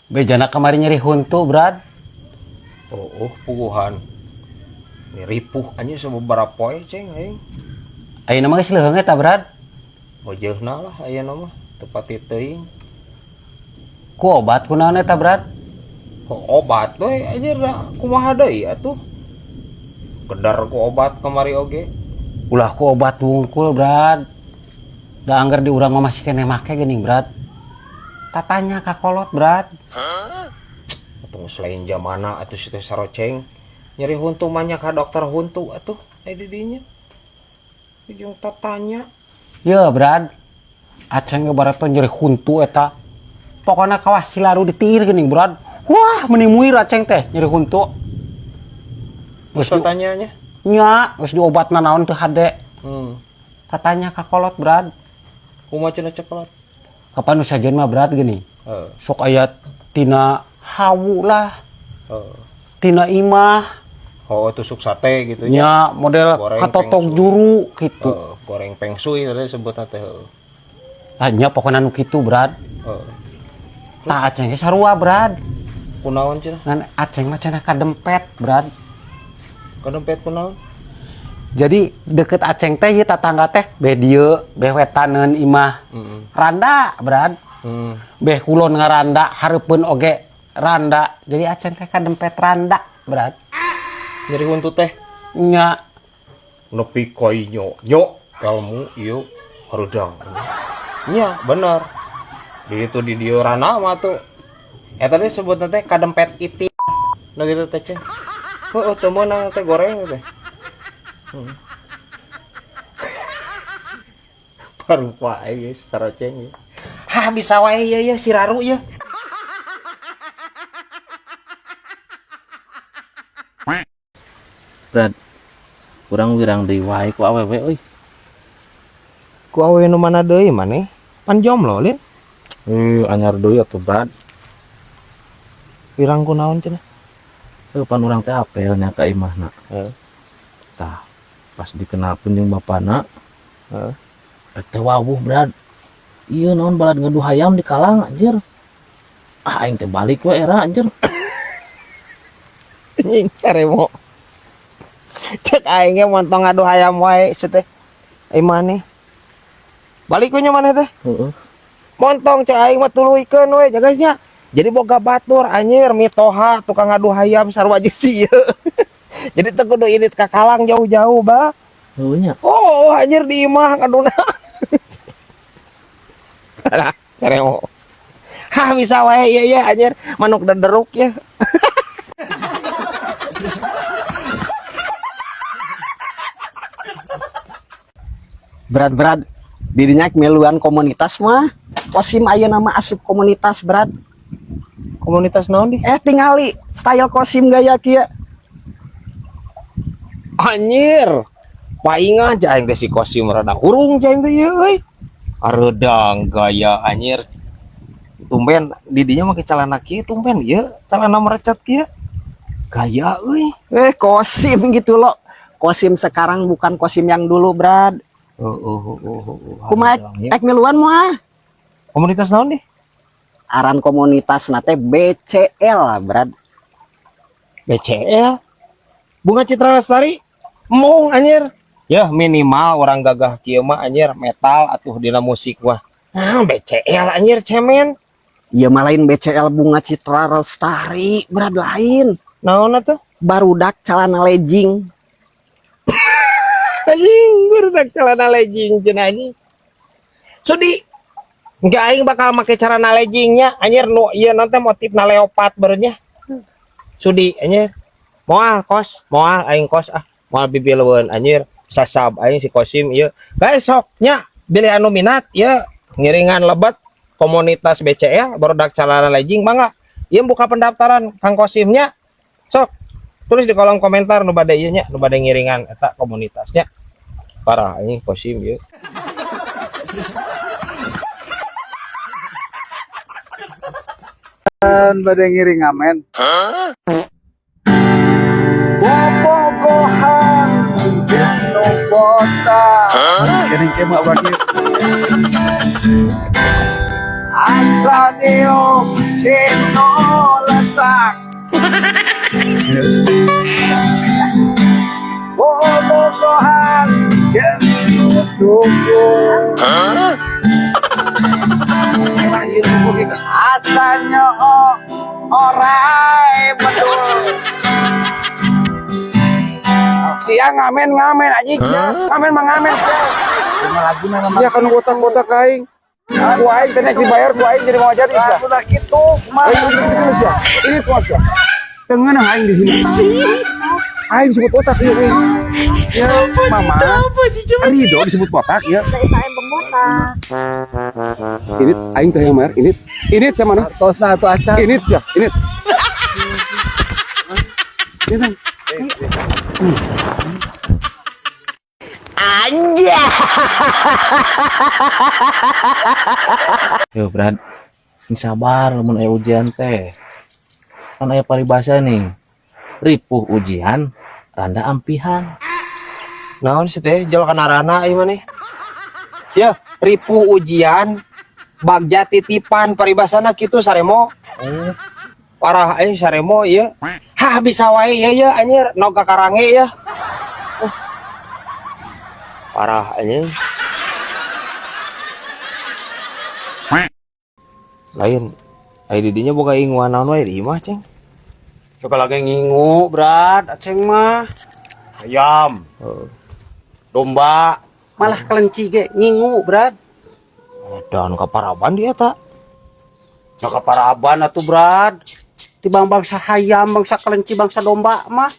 Bejana kemarin nyeri huntu, Brad. Puguhan. Ini ripuh aja sababaraha poe ceng aing. Ayeuna mah geus leuheung eta, Brad. Bejeuna lah ayeuna mah tepat teuing. Ku obat kunaon eta, Brad? Obat we aja da kumaha deui atuh. Kedar ku obat kamari oge. Ulah ku obat wungkul, Brad. Da anggar di urang mah masih kene make geuning, Brad. Tatanya kakolot, Brad. Atuh selain zamana atuh situ saroceng. Nyeri huntu mah ka dokter huntu atuh aya di dinya. Ujung tatanya. Ya, Brad. Aceng ibarat nyeri huntu eta. Pokona kawas silaru ditiir geuning, Brad. Wah, meni muir aceng teh nyeri huntu. Geus tatanya nya. Nya, geus diobatna naon teu hade. Tatanya kakolot, Brad. Kumaha cenah coklat? Kapan nu sajeun mah, Brad geuning. Sok aya tina hawu lah. Tina imah. Tusuk sate gitu nya. Nya model katotok juru gitu. Goreng pengsuy tadi sebutna teh. Lah nya pokona nu kitu, Brad. Tah aceng ge sarua, Brad. Kunaon cenah? Ngan aceng mah cenah kadempet, Brad. Kadempet kunaon? Jadi deket aceng teh ieu tatangga teh beh dieu beh wetaneun imah. Randa, Brad. Beh kulon ngaranda hareupeun oge randa. Jadi aceng teh kadempet randa, Brad. Nyeri huntu teh Nya nepi koi nyo kalmu ieu harudang. Nya bener. Di itu di diorana mah tuh. Eta teh sebutna teh kadempet iti. Nah gitu teh ceng. Teu meunang teh goreng teh. Parupa guys, saroceng. Hah bisa wae ya si Raru ya. Brad, kurang wirang deui wae ku awewe euy. Ku awewe nu mana deui maneh? Pan jomblo lin. Anyar deui atuh, Brad. Wirang kunaon cenah? Pan urang teh apel nya ka imahna. Tah, pas dikenalkeun jeung bapana. Teh wawuh, Brad. Ieu naon balad ngaduh hayam di Kalang anjir. Aing teh balik we era anjir. Anjing saremo. Cek aing ge montong ngadu hayam wae seteh. Ai maneh. Balik we nya maneh teh. Montong cek aing mah tuluikeun we jagasnya. Jadi boga batur anjir mitoha tukang ngadu hayam sarua jeung sieu. Jadi teu kudu irit ka Kalang jauh-jauh, Ba. Heuh nya. Oh, anjir di imah ngaduna. Saremo. Hah bisa wae ya anjir manuk dederuk ya. Brad, dirinya meluan komunitas mah. Kosim aya nama asup komunitas, Brad. Komunitas naon di? Tingali style kosim gaya kieu. Anjir. Paing aja aing teh si kosim rada urung aing teh ieu euy. Aredang gaya anjir. Tumben di dinya make calana kieu tumben ieu, calana merecet kieu. Gaya euy. Kosim gitu loh. Kosim sekarang bukan kosim yang dulu, Brad. Kumaha ek miluan moal. Komunitas naon di? Aran komunitas nate BCL, Brad. BCL. Bunga Citra Lestari. Mung anjir. Ya minimal orang gagah kieu mah anjir metal atuh dina musik mah. BCL anjir cemen. Ieu mah lain BCL Bunga Citra Lestari, Brad lain. Naon atuh? Barudak calana legging. Anjing, barudak calana legging cenah anjing. Sudi. Enggak aing bakal make carana leggingnya anjir nu ieu nanti motifna leopard beurnya. Sudi anjir. Moal kos, moal aing kos moal bibileueun anjir. Sasab aing si kosim ieu. Guys sok nya bilih anu minat ieu ngiringan lebet komunitas BCL barudak calana legging mangga. Ieu buka pendaftaran Kang Kosimnya. Sok tulis di kolom komentar nu bade ieu nya, nu bade ngiringan eta komunitasnya. Parah anjing Kosim ieu. Pada ngiring amen. Bobogohan jeno bota. Kiring kemak bagi. Asa dio jeno Bobogohan jeung tubuh. Asanya orai bedul. Siang ngamen anjing sia. Ngamen mah ngamen sia. Sia kan botak-botak aing. Ku aing teh dibayar ku aing jadi mau jadi sia. Udah kitu mah. Ini tuh sia. Tengen aing di sini. Aing disebut botak ieu. Ya mama. Rido disebut botak ya. Saya botak. Ini aing teh yang mer. Ini teh mana? Tosna atuh acan. Ini sia, ini. Ini. Yo Brad, ini sabar lamun aya ujian teh. Kan aya paribasa nih. Ripuh ujian, randa ampihan. Naon sih teh jol kanarana ieu mah nih. Ya, ripuh ujian, bagja titipan paribasana kitu saremo. Parah aing saremo ieu. Hah bisa wae ya anjir, noga karange ya. Parah anjing. Lain, aya di dinya boga inguan naon wae di imah, Ceng. Coba lagi ngingu, Brad, aceng mah. Ayam, domba, malah kelenci ge ngingu, Brad. Dan kaparaban dia tak. Ya kaparaban atuh, Brad. Tibang bangsa hayam, bangsa kelenci, bangsa domba mah.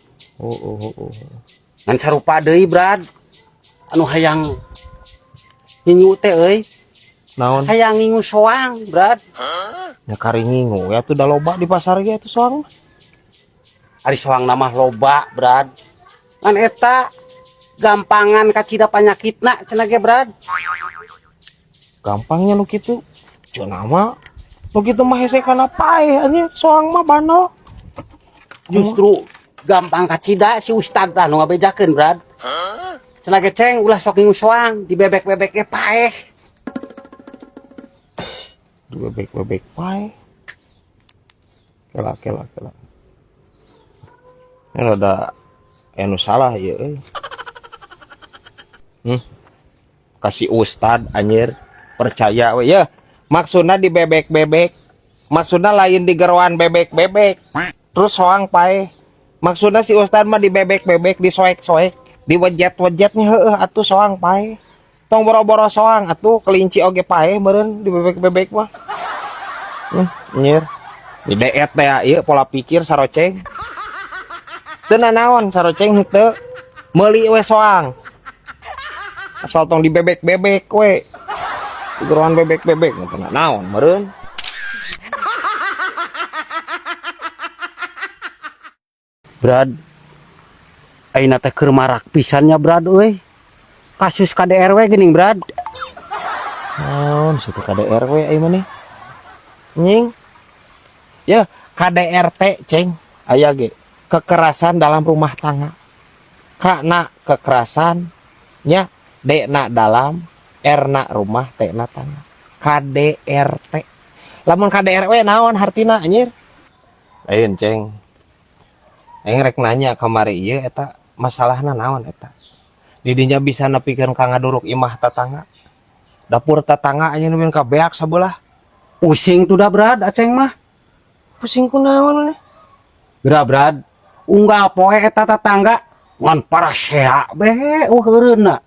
Ngan sarupa deui, Brad. Anu hayang ngingu teh euy. Naon? Hayang ngingu soang, Brad. Ya kari ngingu ya tuh da loba di pasar ge atuh soang. Ari soang nama loba, Brad. Ngan eta gampangan kacida panyakitna cenah ge, Brad. Gampangnya nu kitu. Cenah mah nu kitu mah hese kana paeh anjing, soang mah bandel. Justru gampang kacida si ustad tah nu ngabejakeun, Brad. Cenah ge ceng ulah sok ngingu soang, dibebek-bebek ge paeh. Bebek paeh. Kela. Ya ada anu salah ya euy. Kasih ustad anjir percaya we ya. Maksudna dibebek-bebek. Maksudna lain digeroan bebek-bebek. Terus soang paeh. Maksudna si ustad mah dibebek-bebek, disoek-soek, diwejet-wejetnya heueuh atuh soang paeh. Tong boro-boro soang atuh kelinci oge paeh meureun dibebek-bebek mah. Anjir. Di deet teh ieu pola pikir saroceng. Teu naon saroceng henteu meuli we soang. Asal tong dibebek-bebek we. Digeroan bebek-bebek teu naon meureun. Brad, ayeuna teh keur marak pisannya, Brad euy. Kasus KDRW geuning, Brad. Naon situ KDRW ieu mah nih? Nying. Ya, KDRT, Ceng. Aya ge kekerasan dalam rumah tangga. K-na kekerasan, nya D-na dalam, R-na rumah, T-na tangga. KDRT. Lamun KDRW naon hartina anjir? Lain, Ceng. Aing rek nanya kamari ieu eta masalahna naon eta? Di dinya bisa nepikeun ka ngaduruk imah tatangga. Dapur tatangga anjeun nepi ka beak sabelah. Pusing tuh dah, Brad, aceng mah. Pusing ku naon nih? Geura, Brad. Unggal poe eta tetangga ngan parasea be heureuna.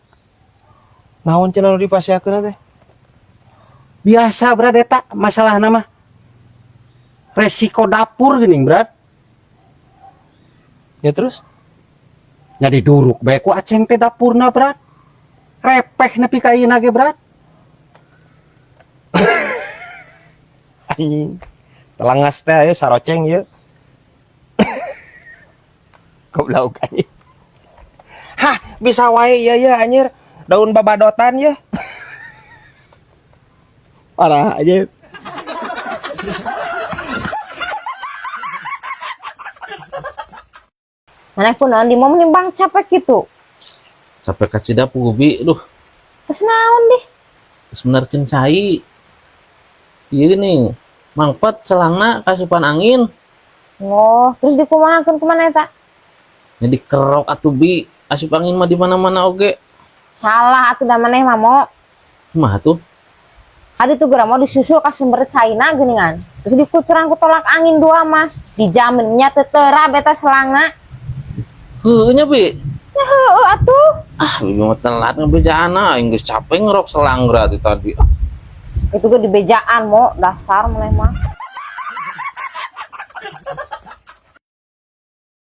Naon cenah nu dipasiakeun teh? Biasa, Brad, eta masalahna mah. Resiko dapur geuning, Brad. Ya terus? Jadi duruk bae ku aceng teh dapurna, Brad. Repeh nepi ka ieu ge, Brad. Anjing. Telangas teh aya saroceng ieu. Goblok anjing. Hah, bisa wae ieu ya anjir. Daun babadotan ya. Parah aja. Mana pun di momen nimbang capek gitu. Sampai kacida pugubi, Terus naon deh? sebenarnya cai. Iya nih, mangpat selangna kasupan angin. Oh, terus dikumahakeun kemana eta? Jadi kerok atuh bi, asup angin mah di mana-mana oge. Salah atuh da maneh mah mo. Mah tuh. Hadi tuh geura mau disusul ka sumber China geuningan. Terus dikucuran ku tolak angin dua mah. Dijaminnya teu teurab eta selangna. Heuh nya bi. Ya heueuh atuh. Ah, bibi mah telat ngebejaana, aing geus capek ngerok selang berarti tadi. Itu ge dibejaan mo, dasar maneh mah.